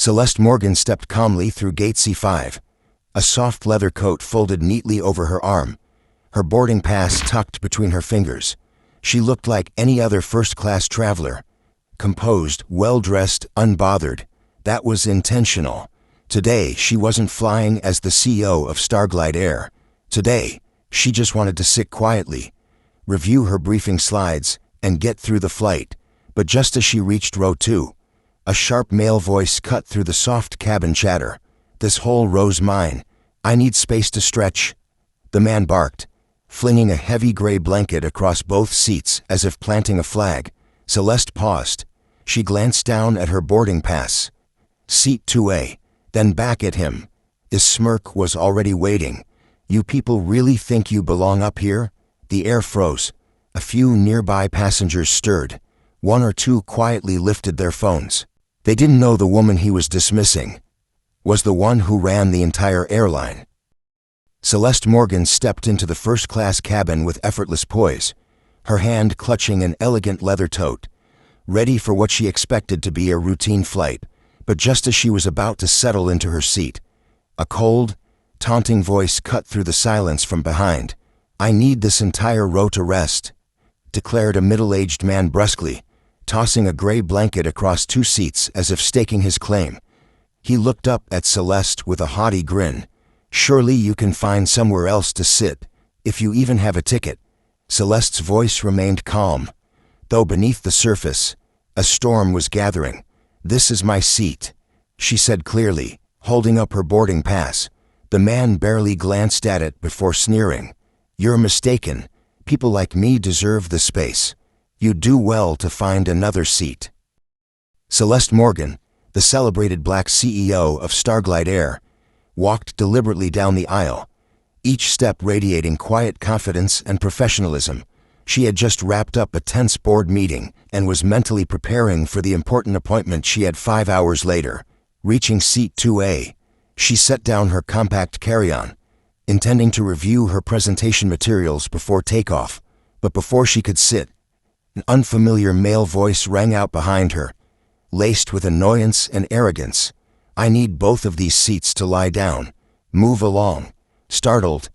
Celeste Morgan stepped calmly through gate C5, a soft leather coat folded neatly over her arm, her boarding pass tucked between her fingers. She looked like any other first-class traveler, composed, well-dressed, unbothered. That was intentional. Today, she wasn't flying as the CEO of Starglide Air. Today, she just wanted to sit quietly, review her briefing slides, and get through the flight. But just as she reached row 2, a sharp male voice cut through the soft cabin chatter. "This whole row's mine. I need space to stretch." The man barked, flinging a heavy gray blanket across both seats as if planting a flag. Celeste paused. She glanced down at her boarding pass. Seat 2A, then back at him. His smirk was already waiting. "You people really think you belong up here?" The air froze. A few nearby passengers stirred. One or two quietly lifted their phones. They didn't know the woman he was dismissing was the one who ran the entire airline. Celeste Morgan stepped into the first-class cabin with effortless poise, her hand clutching an elegant leather tote, ready for what she expected to be a routine flight. But just as she was about to settle into her seat, a cold, taunting voice cut through the silence from behind. "I need this entire row to rest," declared a middle-aged man brusquely, tossing a gray blanket across 2 seats as if staking his claim. He looked up at Celeste with a haughty grin. "Surely you can find somewhere else to sit, if you even have a ticket." Celeste's voice remained calm, though beneath the surface, a storm was gathering. "This is my seat," she said clearly, holding up her boarding pass. The man barely glanced at it before sneering. "You're mistaken. People like me deserve the space. You'd do well to find another seat." Celeste Morgan, the celebrated black CEO of Starglide Air, walked deliberately down the aisle, each step radiating quiet confidence and professionalism. She had just wrapped up a tense board meeting and was mentally preparing for the important appointment she had 5 hours later. Reaching seat 2A, she set down her compact carry-on, intending to review her presentation materials before takeoff. But before she could sit, an unfamiliar male voice rang out behind her, laced with annoyance and arrogance. "I need both of these seats to lie down. Move along." Startled,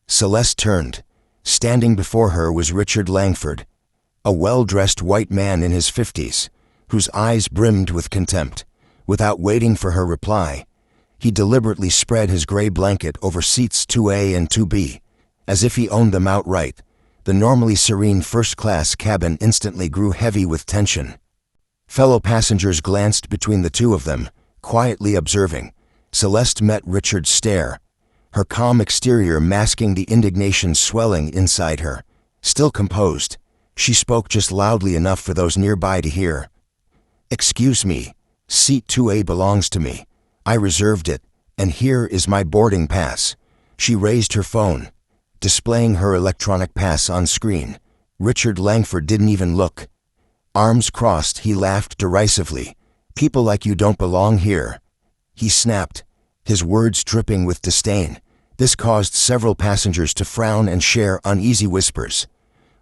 Celeste turned. Standing before her was Richard Langford, a well-dressed white man in his 50s, whose eyes brimmed with contempt. Without waiting for her reply, he deliberately spread his gray blanket over seats 2A and 2B, as if he owned them outright. The normally serene first-class cabin instantly grew heavy with tension. Fellow passengers glanced between the two of them, quietly observing. Celeste met Richard's stare, her calm exterior masking the indignation swelling inside her. Still composed, she spoke just loudly enough for those nearby to hear. "Excuse me, seat 2A belongs to me. I reserved it, and here is my boarding pass." She raised her phone, displaying her electronic pass on screen. Richard Langford didn't even look. Arms crossed, he laughed derisively. "People like you don't belong here," he snapped, his words dripping with disdain. This caused several passengers to frown and share uneasy whispers.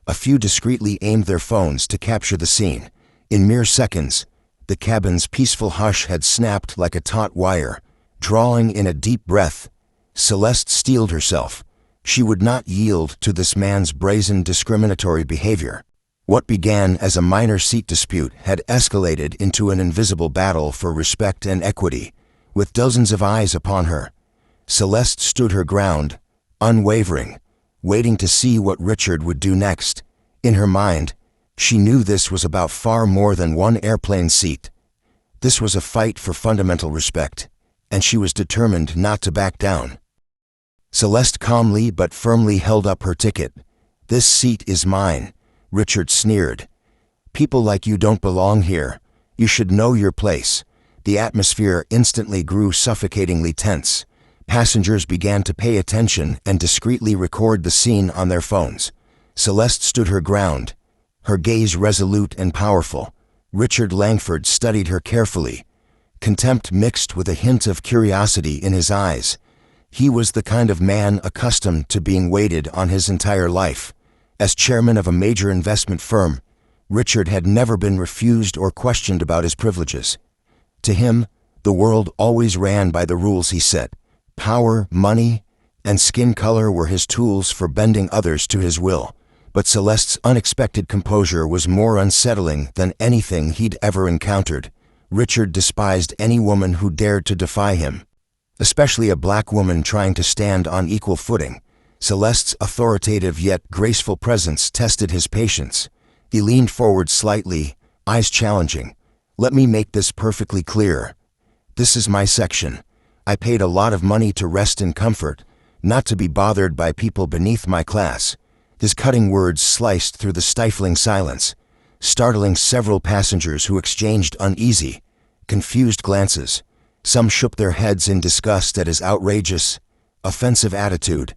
A few discreetly aimed their phones to capture the scene. In mere seconds, the cabin's peaceful hush had snapped like a taut wire. Drawing in a deep breath, Celeste steeled herself. She would not yield to this man's brazen, discriminatory behavior. What began as a minor seat dispute had escalated into an invisible battle for respect and equity. With dozens of eyes upon her, Celeste stood her ground, unwavering, waiting to see what Richard would do next. In her mind, she knew this was about far more than one airplane seat. This was a fight for fundamental respect, and she was determined not to back down. Celeste calmly but firmly held up her ticket. "This seat is mine," Richard sneered. "People like you don't belong here. You should know your place." The atmosphere instantly grew suffocatingly tense. Passengers began to pay attention and discreetly record the scene on their phones. Celeste stood her ground, her gaze resolute and powerful. Richard Langford studied her carefully, contempt mixed with a hint of curiosity in his eyes. He was the kind of man accustomed to being waited on his entire life. As chairman of a major investment firm, Richard had never been refused or questioned about his privileges. To him, The world always ran by the rules he set. Power, money, and skin color were his tools for bending others to his will. But Celeste's unexpected composure was more unsettling than anything he'd ever encountered. Richard despised any woman who dared to defy him, especially a black woman trying to stand on equal footing. Celeste's authoritative yet graceful presence tested his patience. He leaned forward slightly, eyes challenging. "Let me make this perfectly clear. This is my section. I paid a lot of money to rest in comfort, not to be bothered by people beneath my class." His cutting words sliced through the stifling silence, startling several passengers who exchanged uneasy, confused glances. Some shook their heads in disgust at his outrageous, offensive attitude.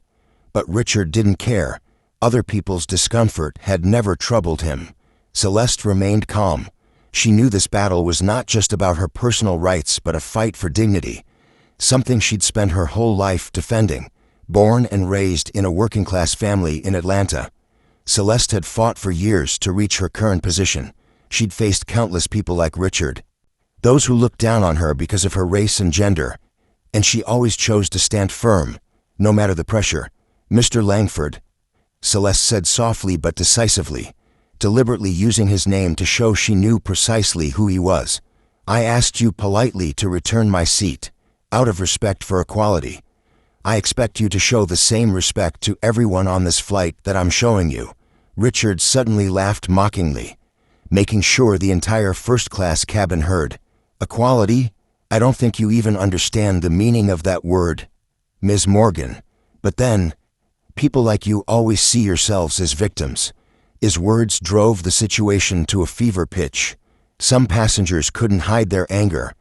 But Richard didn't care. Other people's discomfort had never troubled him. Celeste remained calm. She knew this battle was not just about her personal rights but a fight for dignity, something she'd spent her whole life defending. Born and raised in a working-class family in Atlanta, Celeste had fought for years to reach her current position. She'd faced countless people like Richard, those who looked down on her because of her race and gender, and she always chose to stand firm, no matter the pressure. "Mr. Langford," Celeste said softly but decisively, deliberately using his name to show she knew precisely who he was. "I asked you politely to return my seat, out of respect for equality. I expect you to show the same respect to everyone on this flight that I'm showing you." Richard suddenly laughed mockingly, making sure the entire first-class cabin heard. "Equality? I don't think you even understand the meaning of that word, Ms. Morgan. But then, people like you always see yourselves as victims." His words drove the situation to a fever pitch. Some passengers couldn't hide their anger,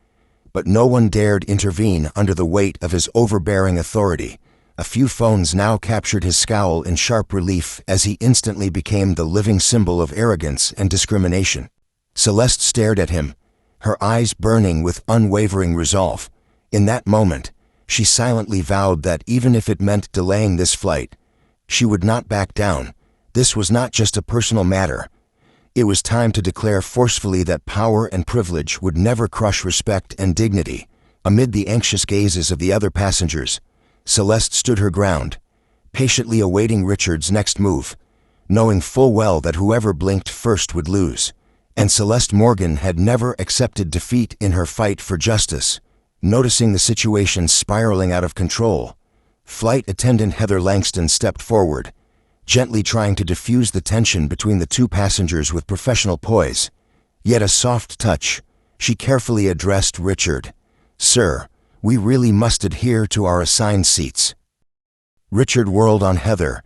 but no one dared intervene under the weight of his overbearing authority. A few phones now captured his scowl in sharp relief as he instantly became the living symbol of arrogance and discrimination. Celeste stared at him, her eyes burning with unwavering resolve. In that moment, she silently vowed that even if it meant delaying this flight, she would not back down. This was not just a personal matter. It was time to declare forcefully that power and privilege would never crush respect and dignity. Amid the anxious gazes of the other passengers, Celeste stood her ground, patiently awaiting Richard's next move, knowing full well that whoever blinked first would lose. And Celeste Morgan had never accepted defeat in her fight for justice. Noticing the situation spiraling out of control, Flight Attendant Heather Langston stepped forward, gently trying to diffuse the tension between the two passengers with professional poise. Yet a soft touch, she carefully addressed Richard. "Sir, we really must adhere to our assigned seats." Richard whirled on Heather,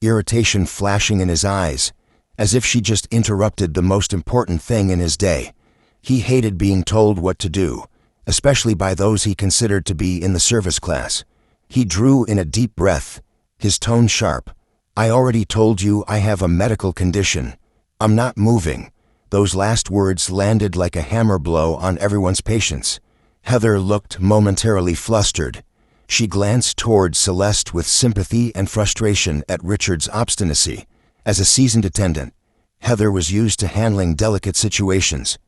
irritation flashing in his eyes, as if she just interrupted the most important thing in his day. He hated being told what to do, especially by those he considered to be in the service class. He drew in a deep breath, his tone sharp. "I already told you I have a medical condition. I'm not moving." Those last words landed like a hammer blow on everyone's patience. Heather looked momentarily flustered. She glanced toward Celeste with sympathy and frustration at Richard's obstinacy. As a seasoned attendant, Heather was used to handling delicate situations.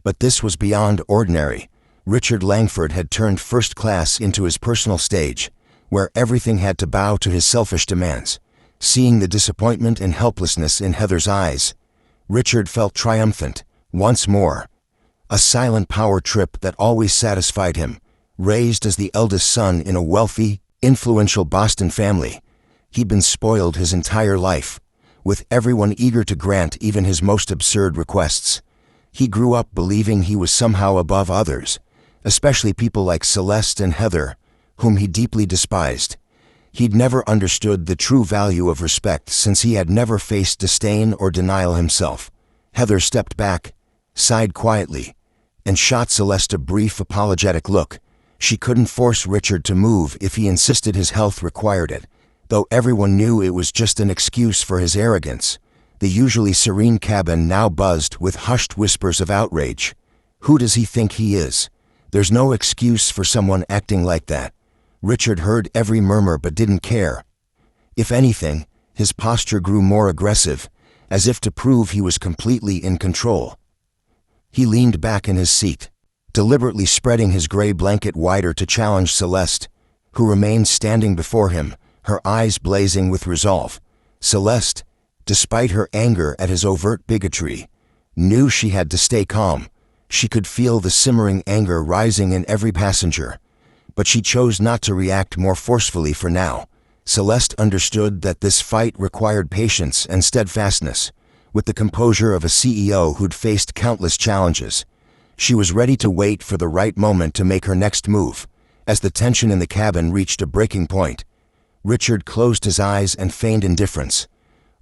But this was beyond ordinary. Richard Langford had turned first class into his personal stage, where everything had to bow to his selfish demands. Seeing the disappointment and helplessness in Heather's eyes, Richard felt triumphant. Once more, a silent power trip that always satisfied him. Raised as the eldest son in a wealthy, influential Boston family, he'd been spoiled his entire life, with everyone eager to grant even his most absurd requests. He grew up believing he was somehow above others, especially people like Celeste and Heather, whom he deeply despised. He'd never understood the true value of respect since he had never faced disdain or denial himself. Heather stepped back, sighed quietly, and shot Celeste a brief apologetic look. She couldn't force Richard to move if he insisted his health required it, though everyone knew it was just an excuse for his arrogance. The usually serene cabin now buzzed with hushed whispers of outrage. Who does he think he is? There's no excuse for someone acting like that. Richard heard every murmur but didn't care. If anything, his posture grew more aggressive, as if to prove he was completely in control. He leaned back in his seat, deliberately spreading his gray blanket wider to challenge Celeste, who remained standing before him, her eyes blazing with resolve. Celeste, despite her anger at his overt bigotry, knew she had to stay calm. She could feel the simmering anger rising in every passenger, but she chose not to react more forcefully for now. Celeste understood that this fight required patience and steadfastness, with the composure of a CEO who'd faced countless challenges. She was ready to wait for the right moment to make her next move. As the tension in the cabin reached a breaking point, Richard closed his eyes and feigned indifference,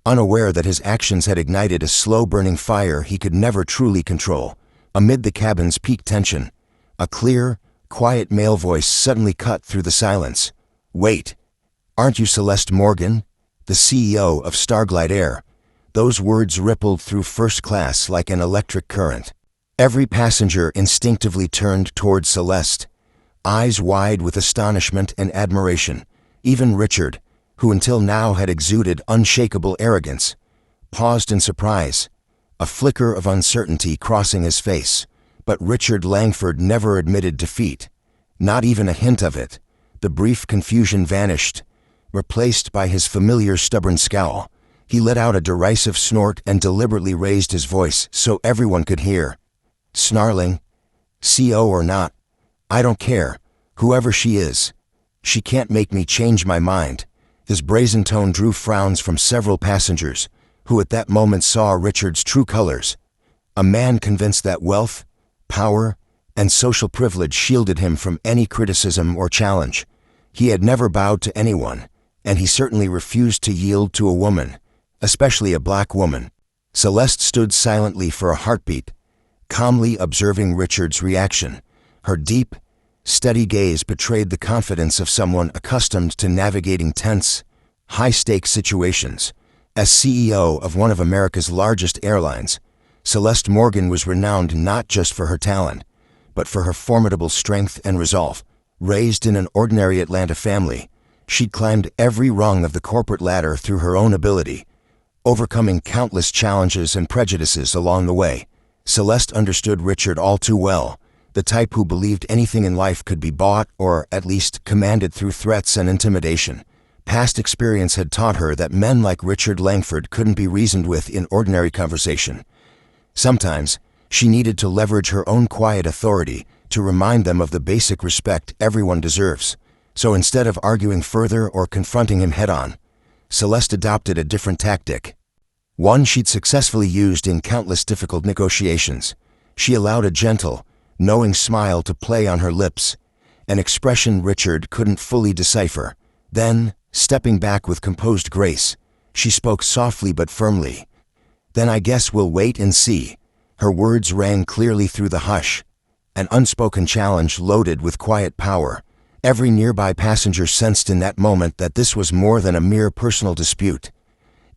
unaware that his actions had ignited a slow-burning fire he could never truly control. Amid the cabin's peak tension, a clear, quiet male voice suddenly cut through the silence. "Wait, aren't you Celeste Morgan, the CEO of Starglide Air?" Those words rippled through first class like an electric current. Every passenger instinctively turned toward Celeste, eyes wide with astonishment and admiration. Even Richard, who until now had exuded unshakable arrogance, paused in surprise, a flicker of uncertainty crossing his face. But Richard Langford never admitted defeat, not even a hint of it. The brief confusion vanished, replaced by his familiar stubborn scowl. He let out a derisive snort and deliberately raised his voice so everyone could hear, snarling, "CO or not, I don't care, whoever she is. She can't make me change my mind." His brazen tone drew frowns from several passengers, who at that moment saw Richard's true colors. A man convinced that wealth, power, and social privilege shielded him from any criticism or challenge. He had never bowed to anyone, and he certainly refused to yield to a woman, especially a black woman. Celeste stood silently for a heartbeat, calmly observing Richard's reaction. Her deep, steady gaze betrayed the confidence of someone accustomed to navigating tense, high-stakes situations. As CEO of one of America's largest airlines, Celeste Morgan was renowned not just for her talent, but for her formidable strength and resolve. Raised in an ordinary Atlanta family, she'd climbed every rung of the corporate ladder through her own ability, overcoming countless challenges and prejudices along the way. Celeste understood Richard all too well, the type who believed anything in life could be bought or at least commanded through threats and intimidation. Past experience had taught her that men like Richard Langford couldn't be reasoned with in ordinary conversation. Sometimes, she needed to leverage her own quiet authority to remind them of the basic respect everyone deserves. So instead of arguing further or confronting him head-on, Celeste adopted a different tactic, one she'd successfully used in countless difficult negotiations. She allowed a gentle, knowing smile to play on her lips, an expression Richard couldn't fully decipher. Then, stepping back with composed grace, she spoke softly but firmly. "Then I guess we'll wait and see." Her words rang clearly through the hush, an unspoken challenge loaded with quiet power. Every nearby passenger sensed in that moment that this was more than a mere personal dispute.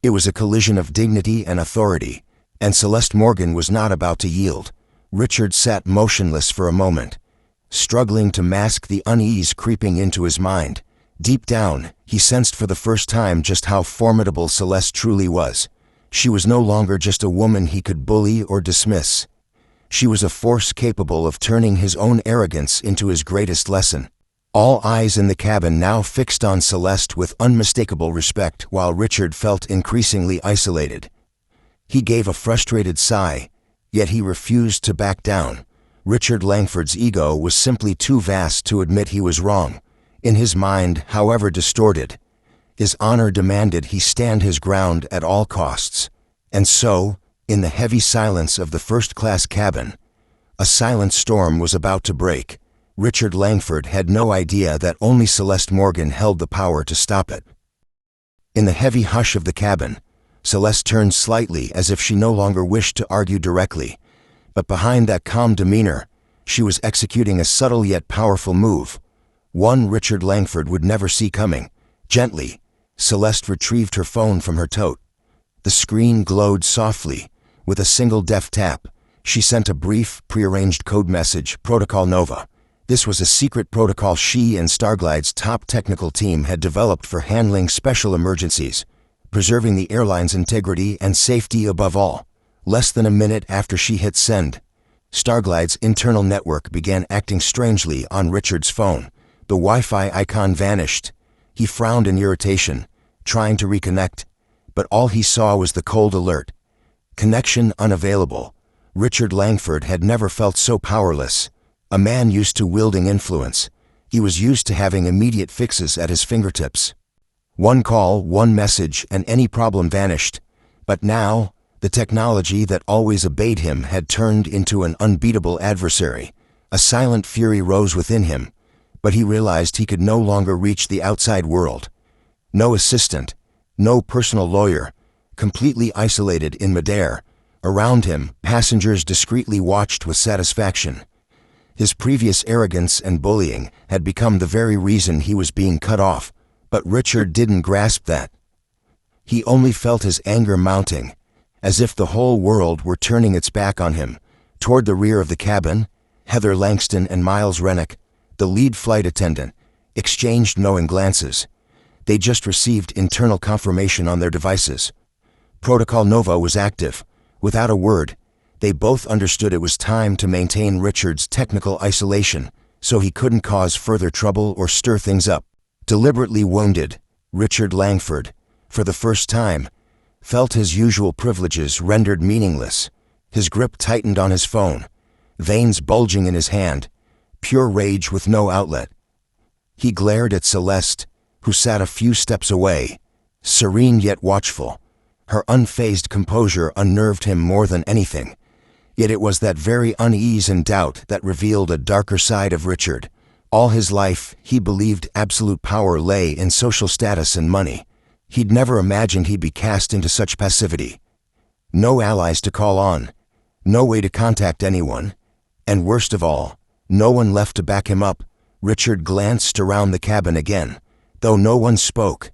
It was a collision of dignity and authority, and Celeste Morgan was not about to yield. Richard sat motionless for a moment, struggling to mask the unease creeping into his mind. Deep down, he sensed for the first time just how formidable Celeste truly was. She was no longer just a woman he could bully or dismiss. She was a force capable of turning his own arrogance into his greatest lesson. All eyes in the cabin now fixed on Celeste with unmistakable respect, while Richard felt increasingly isolated. He gave a frustrated sigh, yet he refused to back down. Richard Langford's ego was simply too vast to admit he was wrong. In his mind, however distorted, his honor demanded he stand his ground at all costs. And so, in the heavy silence of the first-class cabin, a silent storm was about to break. Richard Langford had no idea that only Celeste Morgan held the power to stop it. In the heavy hush of the cabin, Celeste turned slightly as if she no longer wished to argue directly. But behind that calm demeanor, she was executing a subtle yet powerful move, one Richard Langford would never see coming. Gently, Celeste retrieved her phone from her tote. The screen glowed softly. With a single deft tap, she sent a brief, prearranged code message, Protocol Nova. This was a secret protocol she and Starglide's top technical team had developed for handling special emergencies, preserving the airline's integrity and safety above all. Less than a minute after she hit send, Starglide's internal network began acting strangely on Richard's phone. The Wi-Fi icon vanished. He frowned in irritation, trying to reconnect, but all he saw was the cold alert. Connection unavailable. Richard Langford had never felt so powerless. A man used to wielding influence. He was used to having immediate fixes at his fingertips. One call, one message, and any problem vanished. But now, the technology that always obeyed him had turned into an unbeatable adversary. A silent fury rose within him, but he realized he could no longer reach the outside world. No assistant, no personal lawyer, completely isolated in midair. Around him, passengers discreetly watched with satisfaction. His previous arrogance and bullying had become the very reason he was being cut off, but Richard didn't grasp that. He only felt his anger mounting, as if the whole world were turning its back on him. Toward the rear of the cabin, Heather Langston and Miles Rennick, the lead flight attendant, exchanged knowing glances. They just received internal confirmation on their devices. Protocol Nova was active. Without a word, they both understood it was time to maintain Richard's technical isolation so he couldn't cause further trouble or stir things up. Deliberately wounded, Richard Langford, for the first time, felt his usual privileges rendered meaningless. His grip tightened on his phone, veins bulging in his hand, pure rage with no outlet. He glared at Celeste, who sat a few steps away, serene yet watchful. Her unfazed composure unnerved him more than anything. Yet it was that very unease and doubt that revealed a darker side of Richard. All his life, he believed absolute power lay in social status and money. He'd never imagined he'd be cast into such passivity. No allies to call on, no way to contact anyone, and worst of all, no one left to back him up. Richard glanced around the cabin again, though no one spoke.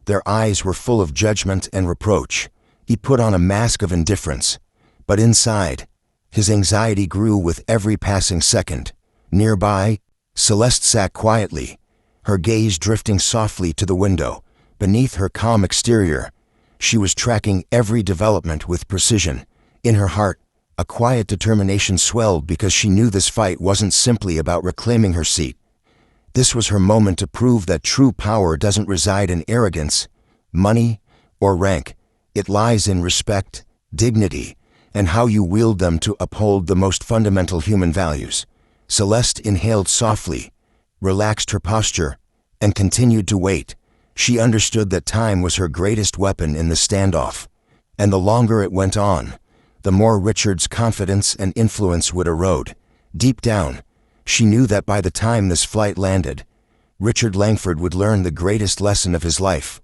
Their eyes were full of judgment and reproach. He put on a mask of indifference, but inside, his anxiety grew with every passing second. Nearby, Celeste sat quietly, her gaze drifting softly to the window. Beneath her calm exterior, she was tracking every development with precision. In her heart, a quiet determination swelled because she knew this fight wasn't simply about reclaiming her seat. This was her moment to prove that true power doesn't reside in arrogance, money, or rank. It lies in respect, dignity, and how you wield them to uphold the most fundamental human values. Celeste inhaled softly, relaxed her posture, and continued to wait. She understood that time was her greatest weapon in the standoff, and the longer it went on, the more Richard's confidence and influence would erode. Deep down, she knew that by the time this flight landed, Richard Langford would learn the greatest lesson of his life.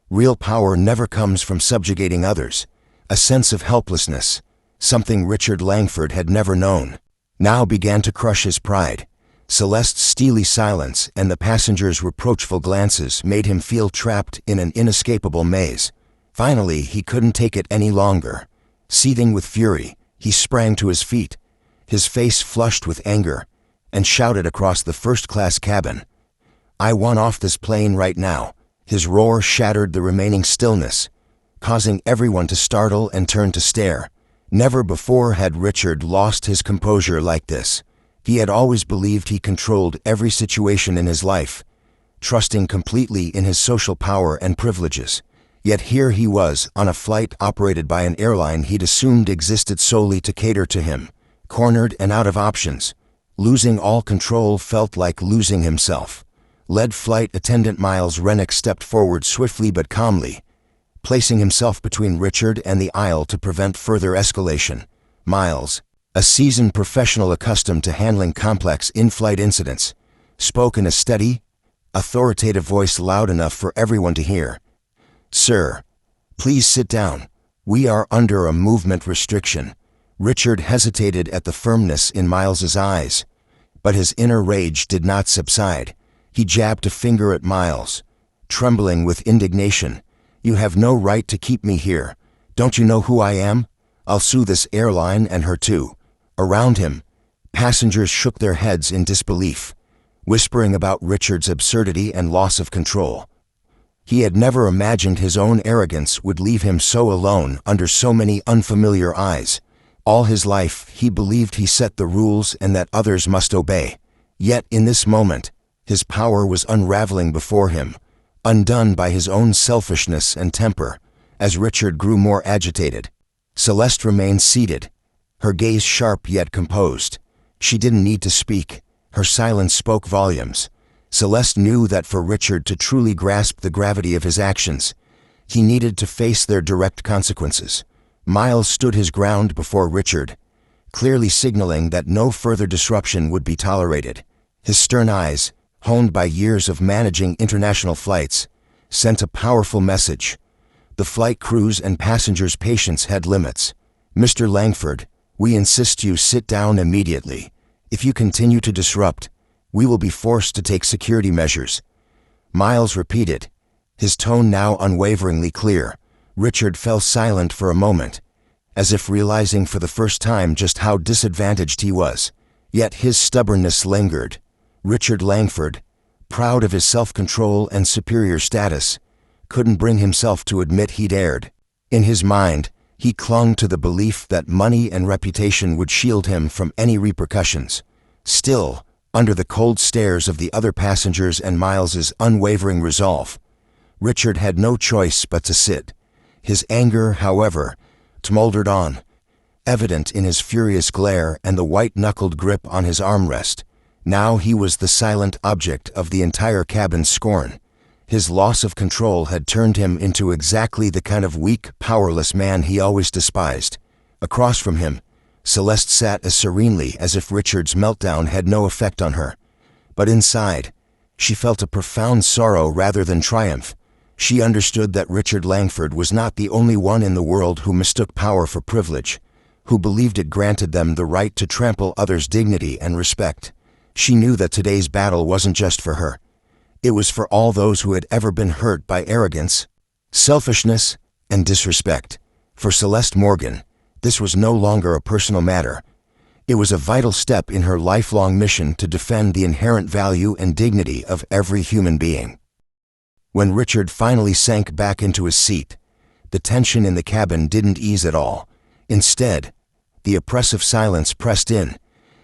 Real power never comes from subjugating others. A sense of helplessness, something Richard Langford had never known, now began to crush his pride. Celeste's steely silence and the passengers' reproachful glances made him feel trapped in an inescapable maze. Finally, he couldn't take it any longer. Seething with fury, he sprang to his feet, his face flushed with anger, and shouted across the first-class cabin, "I want off this plane right now." His roar shattered the remaining stillness, causing everyone to startle and turn to stare. Never before had Richard lost his composure like this. He had always believed he controlled every situation in his life, trusting completely in his social power and privileges. Yet here he was, on a flight operated by an airline he'd assumed existed solely to cater to him, cornered and out of options. Losing all control felt like losing himself. Lead flight attendant Miles Rennick stepped forward swiftly but calmly, placing himself between Richard and the aisle to prevent further escalation. Miles, a seasoned professional accustomed to handling complex in-flight incidents, spoke in a steady, authoritative voice loud enough for everyone to hear. "Sir, please sit down. We are under a movement restriction." Richard hesitated at the firmness in Miles's eyes, but his inner rage did not subside. He jabbed a finger at Miles, trembling with indignation. "You have no right to keep me here. Don't you know who I am? I'll sue this airline and her too." Around him, passengers shook their heads in disbelief, whispering about Richard's absurdity and loss of control. He had never imagined his own arrogance would leave him so alone under so many unfamiliar eyes. All his life, he believed he set the rules and that others must obey. Yet, in this moment, his power was unraveling before him, undone by his own selfishness and temper. As Richard grew more agitated, Celeste remained seated, her gaze sharp yet composed. She didn't need to speak. Her silence spoke volumes. Celeste knew that for Richard to truly grasp the gravity of his actions, he needed to face their direct consequences. Miles stood his ground before Richard, clearly signaling that no further disruption would be tolerated. His stern eyes, honed by years of managing international flights, sent a powerful message. The flight crews and passengers' patience had limits. "Mr. Langford, we insist you sit down immediately. If you continue to disrupt, we will be forced to take security measures." Miles repeated, his tone now unwaveringly clear. Richard fell silent for a moment, as if realizing for the first time just how disadvantaged he was. Yet his stubbornness lingered. Richard Langford, proud of his self-control and superior status, couldn't bring himself to admit he'd erred. In his mind, he clung to the belief that money and reputation would shield him from any repercussions. Still, under the cold stares of the other passengers and Miles's unwavering resolve, Richard had no choice but to sit. His anger, however, smoldered on, evident in his furious glare and the white-knuckled grip on his armrest. Now he was the silent object of the entire cabin's scorn. His loss of control had turned him into exactly the kind of weak, powerless man he always despised. Across from him, Celeste sat as serenely as if Richard's meltdown had no effect on her. But inside, she felt a profound sorrow rather than triumph. She understood that Richard Langford was not the only one in the world who mistook power for privilege, who believed it granted them the right to trample others' dignity and respect. She knew that today's battle wasn't just for her. It was for all those who had ever been hurt by arrogance, selfishness, and disrespect. For Celeste Morgan, this was no longer a personal matter. It was a vital step in her lifelong mission to defend the inherent value and dignity of every human being. When Richard finally sank back into his seat, the tension in the cabin didn't ease at all. Instead, the oppressive silence pressed in,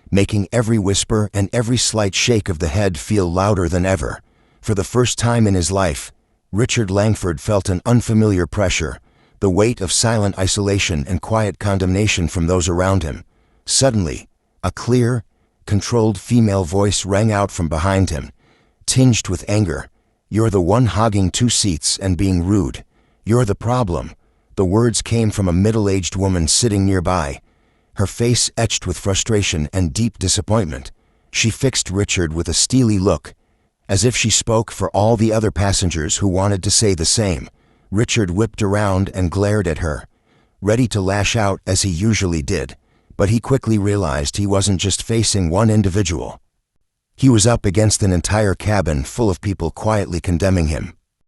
making every whisper and every slight shake of the head feel louder than ever. For the first time in his life, Richard Langford felt an unfamiliar pressure, the weight of silent isolation and quiet condemnation from those around him. Suddenly, a clear, controlled female voice rang out from behind him, tinged with anger. "You're the one hogging 2 seats and being rude. You're the problem." The words came from a middle-aged woman sitting nearby, her face etched with frustration and deep disappointment. She fixed Richard with a steely look, as if she spoke for all the other passengers who wanted to say the same. Richard whipped around and glared at her, ready to lash out as he usually did, but he quickly realized he wasn't just facing one individual. He was up against an entire cabin full of people quietly condemning him.